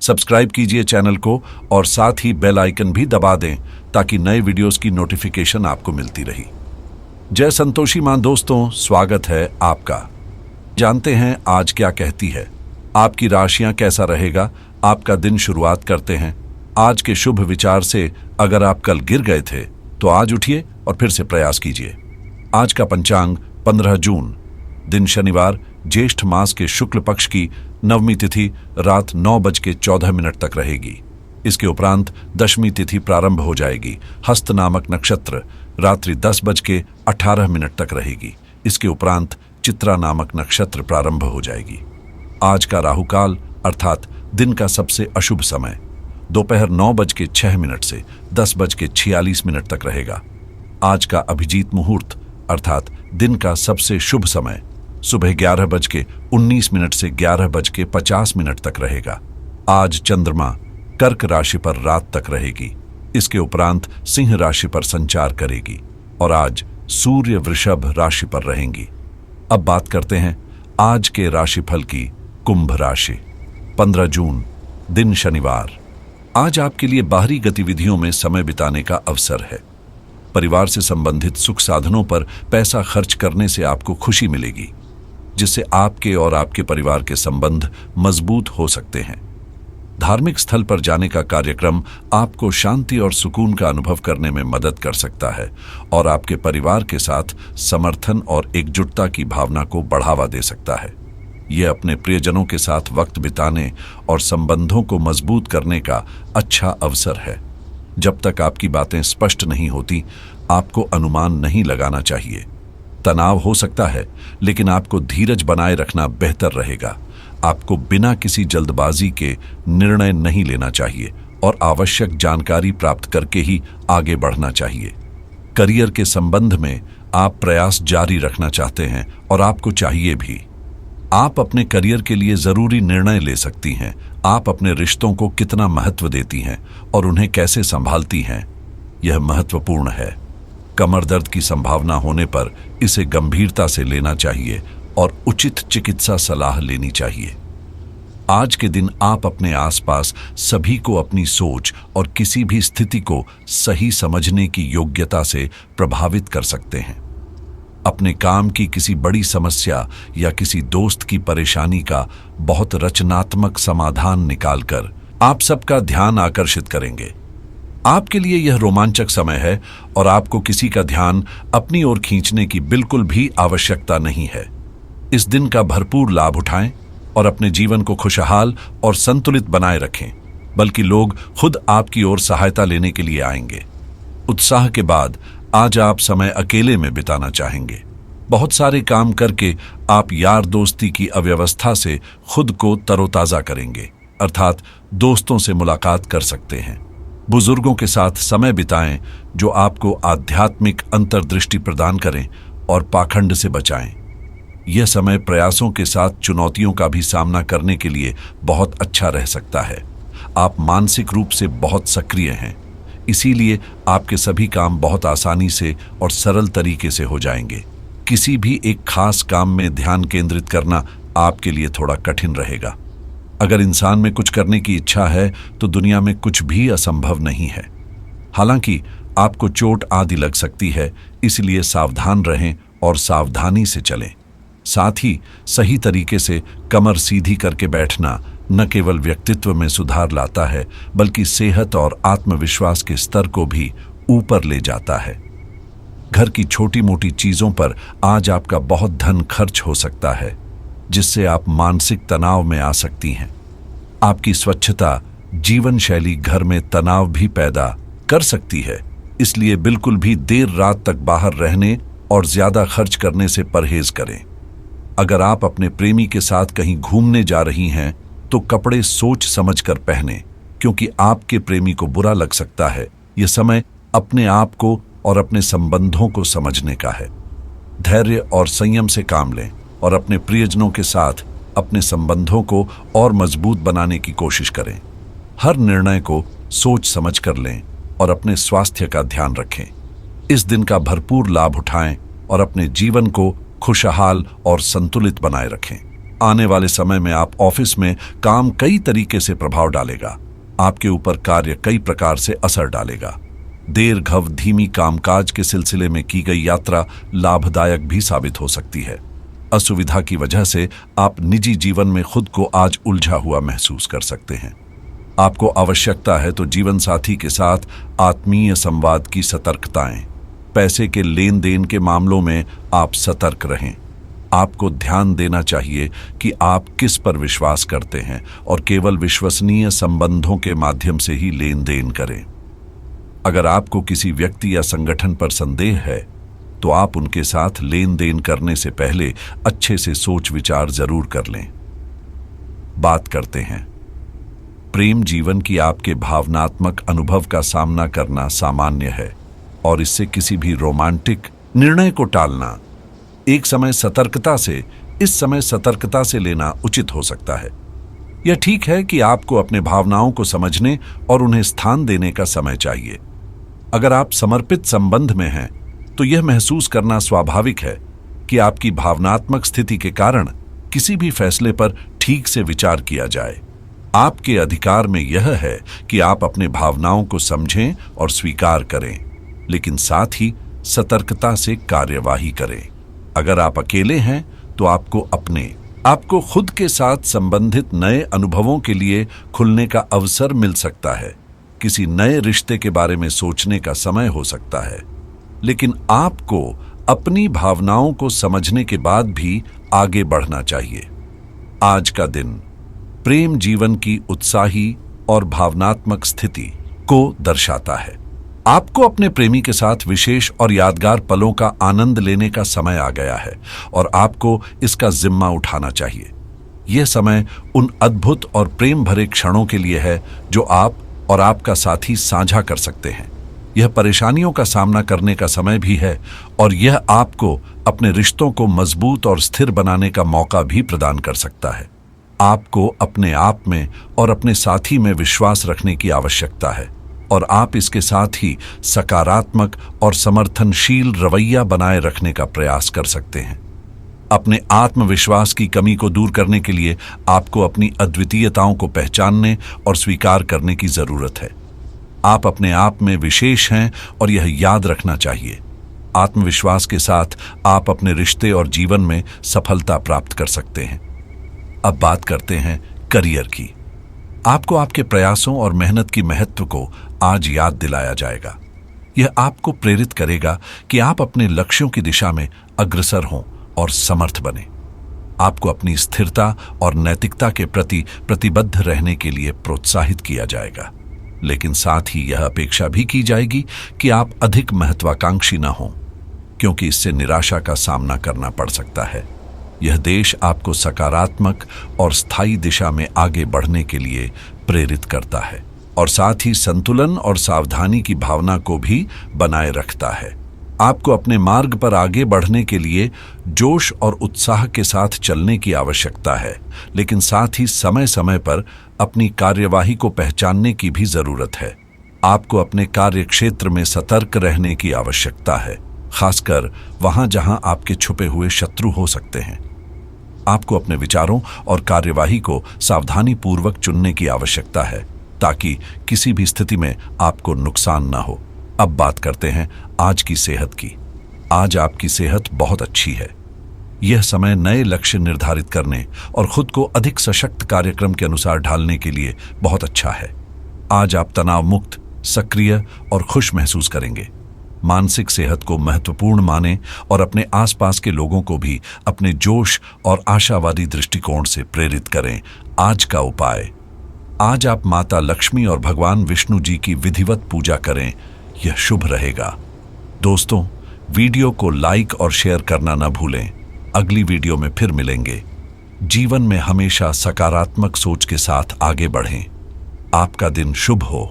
Subscribe कीजिए channel को और साथ ही बेल आइकन भी दबा दें ताकि नए वीडियोस की नोटिफिकेशन आपको मिलती रही। जय संतोषी मां दोस्तों, स्वागत है आपका। जानते हैं आज क्या कहती है, आपकी राशियां कैसा रहेगा। आपका दिन शुरुआत करते हैं आज के शुभ विचार से। अगर आप कल गिर गए थे तो आज उठिए और फिर से प्रयास कीजिए। आज का पंचांग 15 जून, दिन शनिवार, ज्येष्ठ मास के शुक्ल पक्ष की नवमी तिथि रात 9:14 तक रहेगी। इसके उपरांत दशमी तिथि प्रारंभ हो जाएगी। हस्त नामक नक्षत्र रात्रि 10:18 तक रहेगी। इसके उपरांत चित्रा नामक नक्षत्र प्रारंभ हो जाएगी। आज का राहुकाल अर्थात दिन का सबसे अशुभ समय दोपहर 9:06 से 10:46 तक रहेगा। आज का अभिजीत मुहूर्त अर्थात दिन का सबसे शुभ समय सुबह 11:19 से 11:50 तक रहेगा। आज चंद्रमा कर्क राशि पर रात तक रहेगी। इसके उपरांत सिंह राशि पर संचार करेगी और आज सूर्य वृषभ राशि पर रहेंगी। अब बात करते हैं आज के राशिफल की। कुंभ राशि, 15 जून, दिन शनिवार। आज आपके लिए बाहरी गतिविधियों में समय बिताने का अवसर है। परिवार से संबंधित सुख साधनों पर पैसा खर्च करने से आपको खुशी मिलेगी, जिससे आपके और आपके परिवार के संबंध मजबूत हो सकते हैं। धार्मिक स्थल पर जाने का कार्यक्रम आपको शांति और सुकून का अनुभव करने में मदद कर सकता है और आपके परिवार के साथ समर्थन और एकजुटता की भावना को बढ़ावा दे सकता है। यह अपने प्रियजनों के साथ वक्त बिताने और संबंधों को मजबूत करने का अच्छा अवसर है। जब तक आपकी बातें स्पष्ट नहीं होती, आपको अनुमान नहीं लगाना चाहिए। तनाव हो सकता है, लेकिन आपको धीरज बनाए रखना बेहतर रहेगा। आपको बिना किसी जल्दबाजी के निर्णय नहीं लेना चाहिए और आवश्यक जानकारी प्राप्त करके ही आगे बढ़ना चाहिए। करियर के संबंध में आप प्रयास जारी रखना चाहते हैं और आपको चाहिए भी। आप अपने करियर के लिए जरूरी निर्णय ले सकती हैं। आप अपने रिश्तों को कितना महत्व देती हैं और उन्हें कैसे संभालती हैं, यह महत्वपूर्ण है। कमर दर्द की संभावना होने पर इसे गंभीरता से लेना चाहिए और उचित चिकित्सा सलाह लेनी चाहिए। आज के दिन आप अपने आसपास सभी को अपनी सोच और किसी भी स्थिति को सही समझने की योग्यता से प्रभावित कर सकते हैं। अपने काम की किसी बड़ी समस्या या किसी दोस्त की परेशानी का बहुत रचनात्मक समाधान निकालकर आप सबका ध्यान आकर्षित करेंगे। आपके लिए यह रोमांचक समय है और आपको किसी का ध्यान अपनी ओर खींचने की बिल्कुल भी आवश्यकता नहीं है। इस दिन का भरपूर लाभ उठाएं और अपने जीवन को खुशहाल और संतुलित बनाए रखें, बल्कि लोग खुद आपकी ओर सहायता लेने के लिए आएंगे। उत्साह के बाद आज आप समय अकेले में बिताना चाहेंगे। बहुत सारे काम करके आप यार दोस्ती की अव्यवस्था से खुद को तरोताजा करेंगे, अर्थात दोस्तों से मुलाकात कर सकते हैं। बुजुर्गों के साथ समय बिताएं जो आपको आध्यात्मिक अंतर्दृष्टि प्रदान करें और पाखंड से बचाएं। यह समय प्रयासों के साथ चुनौतियों का भी सामना करने के लिए बहुत अच्छा रह सकता है। आप मानसिक रूप से बहुत सक्रिय हैं, इसीलिए आपके सभी काम बहुत आसानी से और सरल तरीके से हो जाएंगे। किसी भी एक खास काम में ध्यान केंद्रित करना आपके लिए थोड़ा कठिन रहेगा। अगर इंसान में कुछ करने की इच्छा है तो दुनिया में कुछ भी असंभव नहीं है। हालांकि आपको चोट आदि लग सकती है, इसलिए सावधान रहें और सावधानी से चलें। साथ ही सही तरीके से कमर सीधी करके बैठना न केवल व्यक्तित्व में सुधार लाता है, बल्कि सेहत और आत्मविश्वास के स्तर को भी ऊपर ले जाता है। घर की छोटी मोटी चीजों पर आज आपका बहुत धन खर्च हो सकता है, जिससे आप मानसिक तनाव में आ सकती हैं। आपकी स्वच्छता जीवन शैली घर में तनाव भी पैदा कर सकती है, इसलिए बिल्कुल भी देर रात तक बाहर रहने और ज्यादा खर्च करने से परहेज करें। अगर आप अपने प्रेमी के साथ कहीं घूमने जा रही हैं तो कपड़े सोच समझ कर पहनें, क्योंकि आपके प्रेमी को बुरा लग सकता है। यह समय अपने आप को और अपने संबंधों को समझने का है। धैर्य और संयम से काम लें और अपने प्रियजनों के साथ अपने संबंधों को और मजबूत बनाने की कोशिश करें। हर निर्णय को सोच समझ कर लें और अपने स्वास्थ्य का ध्यान रखें। इस दिन का भरपूर लाभ उठाएं और अपने जीवन को खुशहाल और संतुलित बनाए रखें। आने वाले समय में आप ऑफिस में काम कई तरीके से प्रभाव डालेगा। आपके ऊपर कार्य कई प्रकार से असर डालेगा। देर घव धीमी कामकाज के सिलसिले में की गई यात्रा लाभदायक भी साबित हो सकती है। असुविधा की वजह से आप निजी जीवन में खुद को आज उलझा हुआ महसूस कर सकते हैं। आपको आवश्यकता है तो जीवन साथी के साथ आत्मीय संवाद की सतर्कताएं। पैसे के लेन देन के मामलों में आप सतर्क रहें। आपको ध्यान देना चाहिए कि आप किस पर विश्वास करते हैं और केवल विश्वसनीय संबंधों के माध्यम से ही लेन देन करें। अगर आपको किसी व्यक्ति या संगठन पर संदेह है तो आप उनके साथ लेन देन करने से पहले अच्छे से सोच विचार जरूर कर लें। बात करते हैं प्रेम जीवन की। आपके भावनात्मक अनुभव का सामना करना सामान्य है और इससे किसी भी रोमांटिक निर्णय को टालना इस समय सतर्कता से लेना उचित हो सकता है। यह ठीक है कि आपको अपने भावनाओं को समझने और उन्हें स्थान देने का समय चाहिए। अगर आप समर्पित संबंध में हैं तो यह महसूस करना स्वाभाविक है कि आपकी भावनात्मक स्थिति के कारण किसी भी फैसले पर ठीक से विचार किया जाए। आपके अधिकार में यह है कि आप अपने भावनाओं को समझें और स्वीकार करें, लेकिन साथ ही सतर्कता से कार्यवाही करें। अगर आप अकेले हैं तो आपको खुद के साथ संबंधित नए अनुभवों के लिए खुलने का अवसर मिल सकता है। किसी नए रिश्ते के बारे में सोचने का समय हो सकता है, लेकिन आपको अपनी भावनाओं को समझने के बाद भी आगे बढ़ना चाहिए। आज का दिन प्रेम जीवन की उत्साही और भावनात्मक स्थिति को दर्शाता है। आपको अपने प्रेमी के साथ विशेष और यादगार पलों का आनंद लेने का समय आ गया है और आपको इसका जिम्मा उठाना चाहिए। यह समय उन अद्भुत और प्रेम भरे क्षणों के लिए है जो आप और आपका साथी साझा कर सकते हैं। यह परेशानियों का सामना करने का समय भी है और यह आपको अपने रिश्तों को मजबूत और स्थिर बनाने का मौका भी प्रदान कर सकता है। आपको अपने आप में और अपने साथी में विश्वास रखने की आवश्यकता है और आप इसके साथ ही सकारात्मक और समर्थनशील रवैया बनाए रखने का प्रयास कर सकते हैं। अपने आत्मविश्वास की कमी को दूर करने के लिए आपको अपनी अद्वितीयताओं को पहचानने और स्वीकार करने की जरूरत है। आप अपने आप में विशेष हैं और यह याद रखना चाहिए। आत्मविश्वास के साथ आप अपने रिश्ते और जीवन में सफलता प्राप्त कर सकते हैं। अब बात करते हैं करियर की। आपको आपके प्रयासों और मेहनत की महत्व को आज याद दिलाया जाएगा। यह आपको प्रेरित करेगा कि आप अपने लक्ष्यों की दिशा में अग्रसर हों और समर्थ बने। आपको अपनी स्थिरता और नैतिकता के प्रति प्रतिबद्ध रहने के लिए प्रोत्साहित किया जाएगा, लेकिन साथ ही यह अपेक्षा भी की जाएगी कि आप अधिक महत्वाकांक्षी न हों, क्योंकि इससे निराशा का सामना करना पड़ सकता है। यह देश आपको सकारात्मक और स्थायी दिशा में आगे बढ़ने के लिए प्रेरित करता है और साथ ही संतुलन और सावधानी की भावना को भी बनाए रखता है। आपको अपने मार्ग पर आगे बढ़ने के लिए जोश और उत्साह के साथ चलने की आवश्यकता है, लेकिन साथ ही समय समय पर अपनी कार्यवाही को पहचानने की भी जरूरत है। आपको अपने कार्य क्षेत्र में सतर्क रहने की आवश्यकता है, खासकर वहां जहां आपके छुपे हुए शत्रु हो सकते हैं। आपको अपने विचारों और कार्यवाही को सावधानी पूर्वक चुनने की आवश्यकता है ताकि किसी भी स्थिति में आपको नुकसान न हो। अब बात करते हैं आज की सेहत की। आज आपकी सेहत बहुत अच्छी है। यह समय नए लक्ष्य निर्धारित करने और खुद को अधिक सशक्त कार्यक्रम के अनुसार ढालने के लिए बहुत अच्छा है। आज आप तनाव मुक्त, सक्रिय और खुश महसूस करेंगे। मानसिक सेहत को महत्वपूर्ण मानें और अपने आसपास के लोगों को भी अपने जोश और आशावादी दृष्टिकोण से प्रेरित करें। आज का उपाय: आज आप माता लक्ष्मी और भगवान विष्णु जी की विधिवत पूजा करें, यह शुभ रहेगा। दोस्तों, वीडियो को लाइक और शेयर करना न भूलें। अगली वीडियो में फिर मिलेंगे। जीवन में हमेशा सकारात्मक सोच के साथ आगे बढ़ें। आपका दिन शुभ हो।